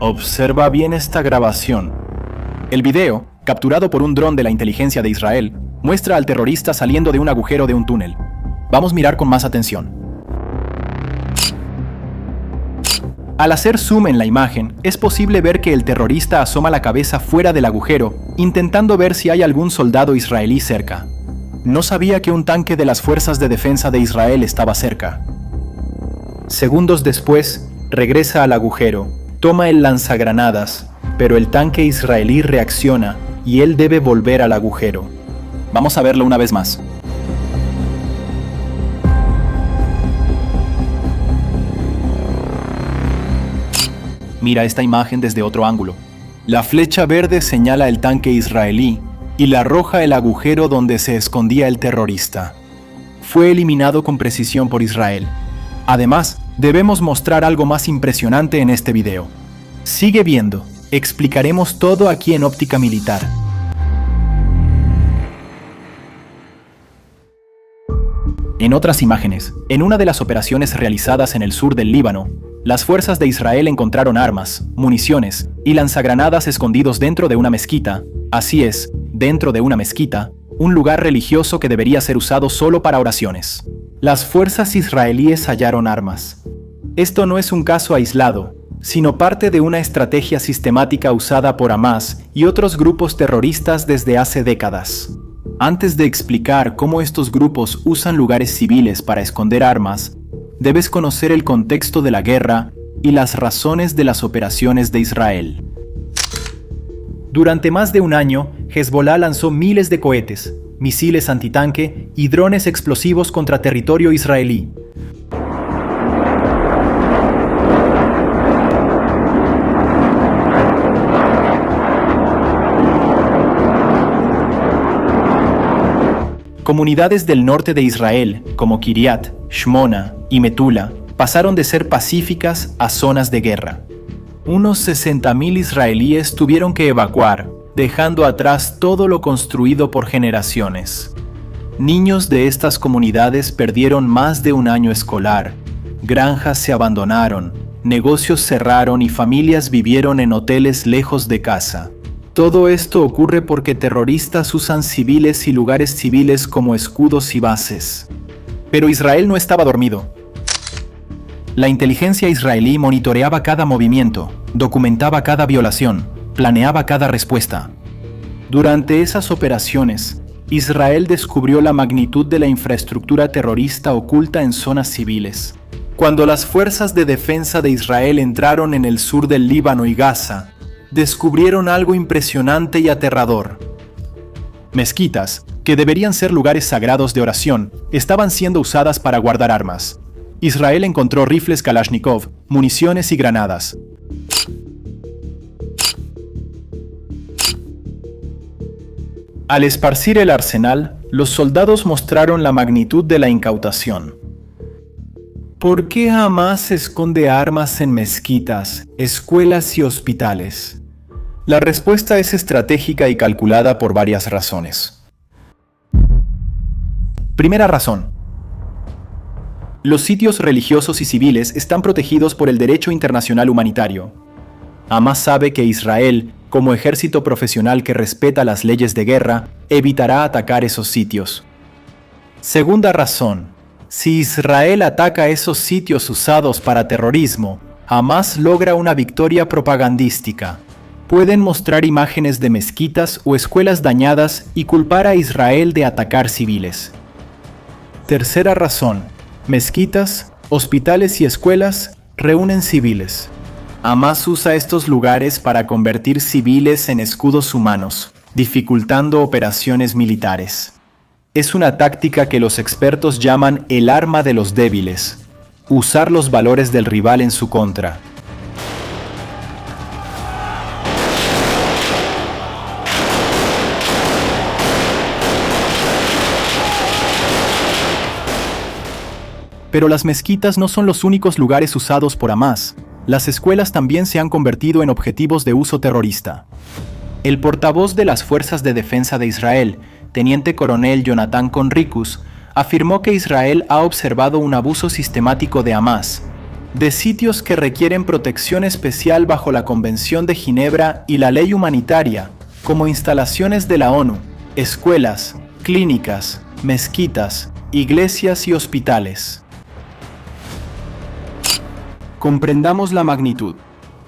Observa bien esta grabación. El video, capturado por un dron de la inteligencia de Israel, muestra al terrorista saliendo de un agujero de un túnel. Vamos a mirar con más atención. Al hacer zoom en la imagen, es posible ver que el terrorista asoma la cabeza fuera del agujero, intentando ver si hay algún soldado israelí cerca. No sabía que un tanque de las Fuerzas de Defensa de Israel estaba cerca. Segundos después, regresa al agujero, toma el lanzagranadas, pero el tanque israelí reacciona y él debe volver al agujero. Vamos a verlo una vez más. Mira esta imagen desde otro ángulo. La flecha verde señala el tanque israelí y la roja el agujero donde se escondía el terrorista. Fue eliminado con precisión por Israel. Además, debemos mostrar algo más impresionante en este video. Sigue viendo, explicaremos todo aquí en Óptica Militar. En otras imágenes, en una de las operaciones realizadas en el sur del Líbano, las fuerzas de Israel encontraron armas, municiones y lanzagranadas escondidos dentro de una mezquita. Así es, dentro de una mezquita, un lugar religioso que debería ser usado solo para oraciones. Las fuerzas israelíes hallaron armas. Esto no es un caso aislado, sino parte de una estrategia sistemática usada por Hamás y otros grupos terroristas desde hace décadas. Antes de explicar cómo estos grupos usan lugares civiles para esconder armas, debes conocer el contexto de la guerra y las razones de las operaciones de Israel. Durante más de un año, Hezbollah lanzó miles de cohetes, misiles antitanque y drones explosivos contra territorio israelí. Comunidades del norte de Israel, como Kiryat, Shmona y Metula, pasaron de ser pacíficas a zonas de guerra. Unos 60.000 israelíes tuvieron que evacuar, dejando atrás todo lo construido por generaciones. Niños de estas comunidades perdieron más de un año escolar, granjas se abandonaron, negocios cerraron y familias vivieron en hoteles lejos de casa. Todo esto ocurre porque terroristas usan civiles y lugares civiles como escudos y bases. Pero Israel no estaba dormido. La inteligencia israelí monitoreaba cada movimiento, documentaba cada violación, planeaba cada respuesta. Durante esas operaciones, Israel descubrió la magnitud de la infraestructura terrorista oculta en zonas civiles. Cuando las fuerzas de defensa de Israel entraron en el sur del Líbano y Gaza, descubrieron algo impresionante y aterrador. Mezquitas, que deberían ser lugares sagrados de oración, estaban siendo usadas para guardar armas. Israel encontró rifles Kalashnikov, municiones y granadas. Al esparcir el arsenal, los soldados mostraron la magnitud de la incautación. ¿Por qué Hamás esconde armas en mezquitas, escuelas y hospitales? La respuesta es estratégica y calculada por varias razones. Primera razón. Los sitios religiosos y civiles están protegidos por el derecho internacional humanitario. Hamás sabe que Israel, como ejército profesional que respeta las leyes de guerra, evitará atacar esos sitios. Segunda razón. Si Israel ataca esos sitios usados para terrorismo, Hamás logra una victoria propagandística. Pueden mostrar imágenes de mezquitas o escuelas dañadas y culpar a Israel de atacar civiles. Tercera razón. Mezquitas, hospitales y escuelas reúnen civiles. Hamás usa estos lugares para convertir civiles en escudos humanos, dificultando operaciones militares. Es una táctica que los expertos llaman el arma de los débiles, usar los valores del rival en su contra. Pero las mezquitas no son los únicos lugares usados por Hamás. Las escuelas también se han convertido en objetivos de uso terrorista. El portavoz de las Fuerzas de Defensa de Israel, teniente coronel Jonathan Conricus, afirmó que Israel ha observado un abuso sistemático de Hamás. de sitios que requieren protección especial bajo la Convención de Ginebra y la ley humanitaria, como instalaciones de la ONU, escuelas, clínicas, mezquitas, iglesias y hospitales. Comprendamos la magnitud.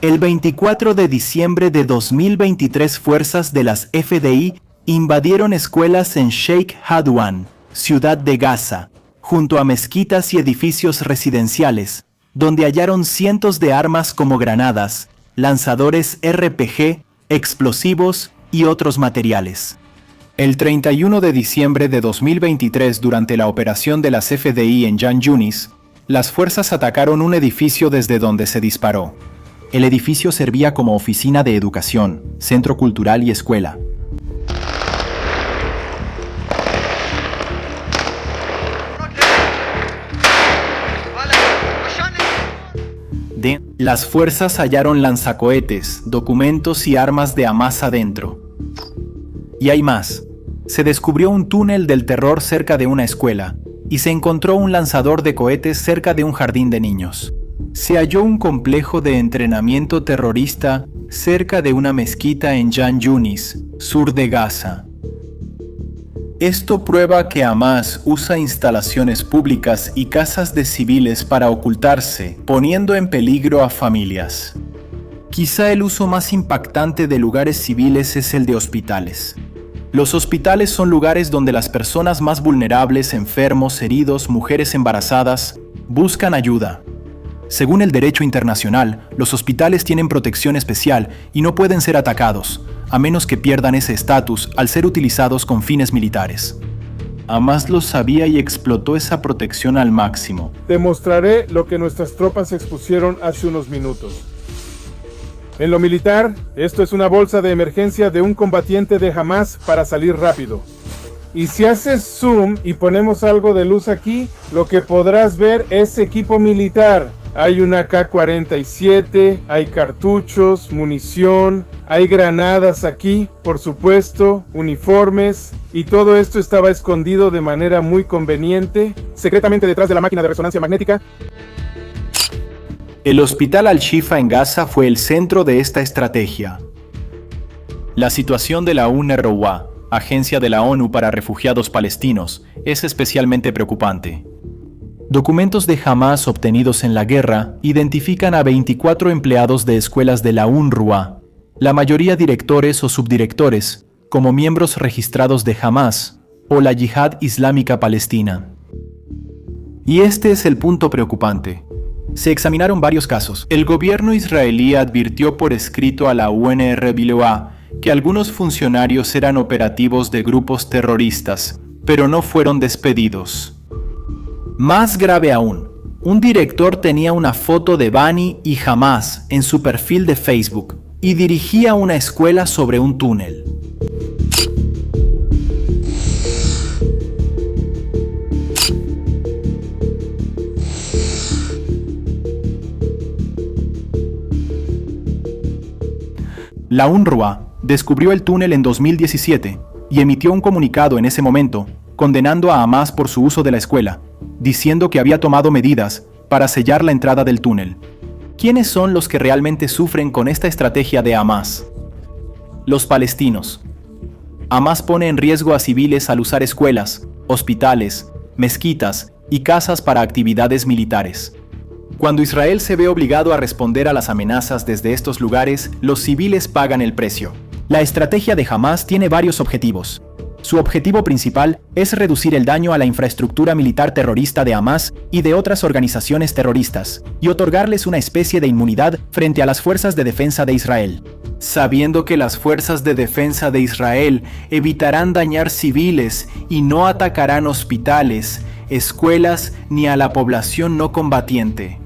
El 24 de diciembre de 2023, fuerzas de las FDI invadieron escuelas en Sheikh Hadwan, ciudad de Gaza, junto a mezquitas y edificios residenciales, donde hallaron cientos de armas como granadas, lanzadores RPG, explosivos y otros materiales. El 31 de diciembre de 2023, durante la operación de las FDI en Jan Yunis, las fuerzas atacaron un edificio desde donde se disparó. El edificio servía como oficina de educación, centro cultural y escuela. Las fuerzas hallaron lanzacohetes, documentos y armas de Hamás adentro. Y hay más. Se descubrió un túnel del terror cerca de una escuela, y se encontró un lanzador de cohetes cerca de un jardín de niños. Se halló un complejo de entrenamiento terrorista cerca de una mezquita en Jan Yunis, sur de Gaza. Esto prueba que Hamás usa instalaciones públicas y casas de civiles para ocultarse, poniendo en peligro a familias. Quizá el uso más impactante de lugares civiles es el de hospitales. Los hospitales son lugares donde las personas más vulnerables, enfermos, heridos, mujeres embarazadas, buscan ayuda. Según el derecho internacional, los hospitales tienen protección especial y no pueden ser atacados, a menos que pierdan ese estatus al ser utilizados con fines militares. Hamás lo sabía y explotó esa protección al máximo. Te mostraré lo que nuestras tropas expusieron hace unos minutos. En lo militar, esto es una bolsa de emergencia de un combatiente de Hamás para salir rápido. Y si haces zoom y ponemos algo de luz aquí, lo que podrás ver es equipo militar. Hay una AK-47, hay cartuchos, munición, hay granadas aquí, por supuesto, uniformes, y todo esto estaba escondido de manera muy conveniente, secretamente detrás de la máquina de resonancia magnética. El Hospital Al-Shifa en Gaza fue el centro de esta estrategia. La situación de la UNRWA, Agencia de la ONU para Refugiados Palestinos, es especialmente preocupante. Documentos de Hamás obtenidos en la guerra identifican a 24 empleados de escuelas de la UNRWA, la mayoría directores o subdirectores, como miembros registrados de Hamás o la Yihad Islámica Palestina. Y este es el punto preocupante. Se examinaron varios casos. El gobierno israelí advirtió por escrito a la UNRWA que algunos funcionarios eran operativos de grupos terroristas, pero no fueron despedidos. Más grave aún, un director tenía una foto de Bani y Hamás en su perfil de Facebook y dirigía una escuela sobre un túnel. La UNRWA descubrió el túnel en 2017 y emitió un comunicado en ese momento condenando a Hamás por su uso de la escuela, diciendo que había tomado medidas para sellar la entrada del túnel. ¿Quiénes son los que realmente sufren con esta estrategia de Hamás? Los palestinos. Hamás pone en riesgo a civiles al usar escuelas, hospitales, mezquitas y casas para actividades militares. Cuando Israel se ve obligado a responder a las amenazas desde estos lugares, los civiles pagan el precio. La estrategia de Hamás tiene varios objetivos. Su objetivo principal es reducir el daño a la infraestructura militar terrorista de Hamás y de otras organizaciones terroristas, y otorgarles una especie de inmunidad frente a las fuerzas de defensa de Israel. Sabiendo que las fuerzas de defensa de Israel evitarán dañar civiles y no atacarán hospitales, escuelas ni a la población no combatiente.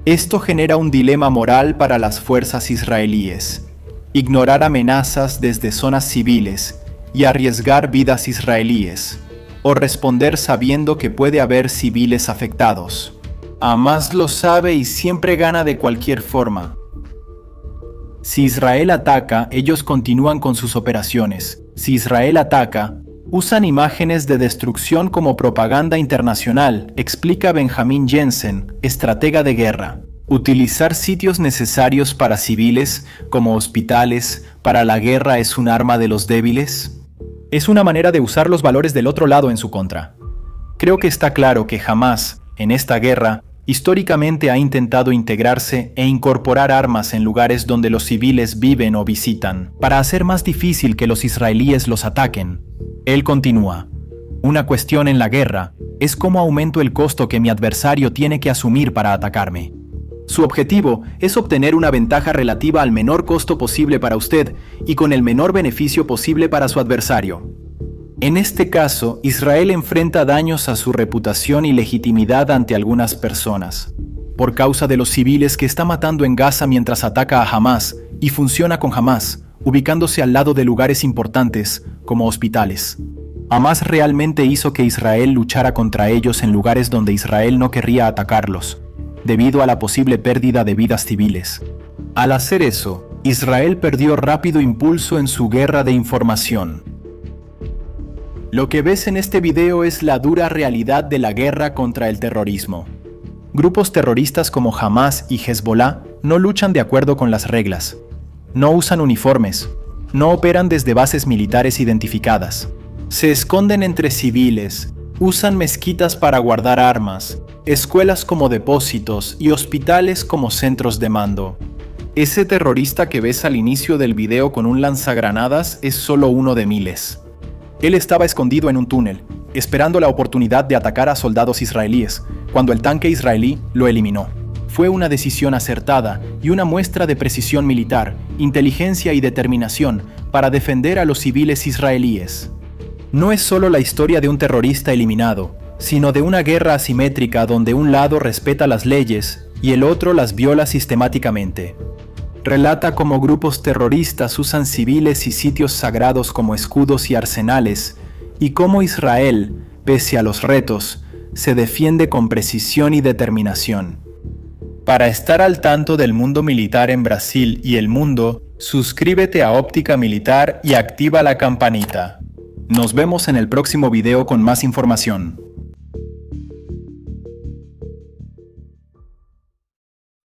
Esto genera un dilema moral para las fuerzas israelíes: ignorar amenazas desde zonas civiles y arriesgar vidas israelíes, o responder sabiendo que puede haber civiles afectados. Hamás lo sabe y siempre gana de cualquier forma. Si Israel ataca, ellos continúan con sus operaciones. Si Israel ataca, usan imágenes de destrucción como propaganda internacional, explica Benjamin Jensen, estratega de guerra. ¿Utilizar sitios necesarios para civiles, como hospitales, para la guerra es un arma de los débiles? Es una manera de usar los valores del otro lado en su contra. Creo que está claro que Hamás, en esta guerra, históricamente ha intentado integrarse e incorporar armas en lugares donde los civiles viven o visitan, para hacer más difícil que los israelíes los ataquen. Él continúa: una cuestión en la guerra es cómo aumento el costo que mi adversario tiene que asumir para atacarme. Su objetivo es obtener una ventaja relativa al menor costo posible para usted y con el menor beneficio posible para su adversario. En este caso, Israel enfrenta daños a su reputación y legitimidad ante algunas personas, por causa de los civiles que está matando en Gaza mientras ataca a Hamás, y funciona con Hamás, ubicándose al lado de lugares importantes, como hospitales. Hamás realmente hizo que Israel luchara contra ellos en lugares donde Israel no querría atacarlos, debido a la posible pérdida de vidas civiles. Al hacer eso, Israel perdió rápido impulso en su guerra de información. Lo que ves en este video es la dura realidad de la guerra contra el terrorismo. Grupos terroristas como Hamás y Hezbollah no luchan de acuerdo con las reglas. No usan uniformes. No operan desde bases militares identificadas. Se esconden entre civiles. Usan mezquitas para guardar armas, escuelas como depósitos y hospitales como centros de mando. Ese terrorista que ves al inicio del video con un lanzagranadas es solo uno de miles. Él estaba escondido en un túnel, esperando la oportunidad de atacar a soldados israelíes, cuando el tanque israelí lo eliminó. Fue una decisión acertada y una muestra de precisión militar, inteligencia y determinación para defender a los civiles israelíes. No es solo la historia de un terrorista eliminado, sino de una guerra asimétrica donde un lado respeta las leyes y el otro las viola sistemáticamente. Relata cómo grupos terroristas usan civiles y sitios sagrados como escudos y arsenales, y cómo Israel, pese a los retos, se defiende con precisión y determinación. Para estar al tanto del mundo militar en Brasil y el mundo, suscríbete a Óptica Militar y activa la campanita. Nos vemos en el próximo video con más información.